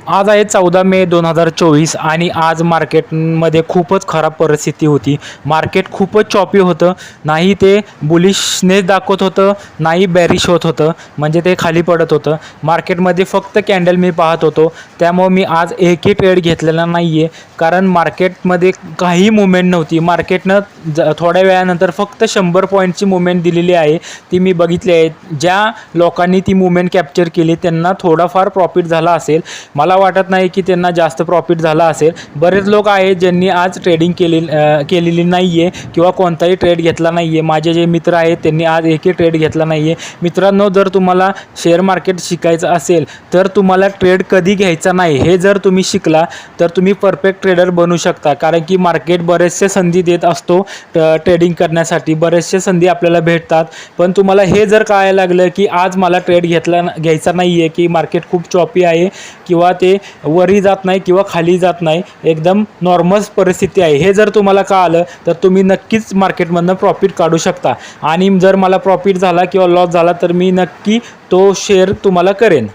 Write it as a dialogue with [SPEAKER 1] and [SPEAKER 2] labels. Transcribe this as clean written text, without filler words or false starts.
[SPEAKER 1] आज आहे 14 मे 2024 आणि आज मार्केटमध्ये खूपच खराब परिस्थिती होती. मार्केट खूपच चॉपी होतं. नाही ते बुलिशनेस दाखवत होतं, नाही बेरिश होत होतं, म्हणजे ते खाली पडत होतं. मार्केटमध्ये फक्त कॅन्डल मी पाहत होतो. त्यामुळे मी आज एकही ट्रेड घेतलेला नाही आहे, कारण मार्केटमध्ये काही मुवमेंट नव्हती. मार्केटनं थोड्या वेळानंतर फक्त 100 पॉईंटची मुवमेंट दिलेली आहे, ती मी बघितली आहे. ज्या लोकांनी ती मुवमेंट कॅप्चर केली त्यांना थोडाफार प्रॉफिट झाला असेल. मला वाटत नाही की त्यांना जास्त प्रॉफिट झाला असेल. बरेच लोक आहेत ज्यांनी आज ट्रेडिंग केलेली नाही आहे किंवा कोणताही ट्रेड घेतला नाही आहे. माझे जे मित्र आहेत त्यांनी आज एकही ट्रेड घेतला नाही आहे. मित्रांनो, जर तुम्हाला शेअर मार्केट शिकायचं असेल तर तुम्हाला ट्रेड कधी घ्यायचा नाही हे जर तुम्ही शिकला तर तुम्ही परफेक्ट ट्रेडर बनू शकता. कारण की मार्केट बरेचसे संधी देत असतो ट्रेडिंग करण्यासाठी, बरेचसे संधी आपल्याला भेटतात. पण तुम्हाला हे जर कळायला लागलं की आज मला ट्रेड घ्यायचा नाही आहे, की मार्केट खूप चॉपी आहे किंवा ते वरी जात नाही किंवा खाली जात नाही, एकदम नॉर्मल परिस्थिती आहे, हे जर तुम्हाला कळालं तर तुम्ही नक्कीच मार्केटमधनं प्रॉफिट काढू शकता. आणि जर मला प्रॉफिट झाला किंवा लॉस झाला तर मी नक्की तो शेअर तुम्हाला करेन.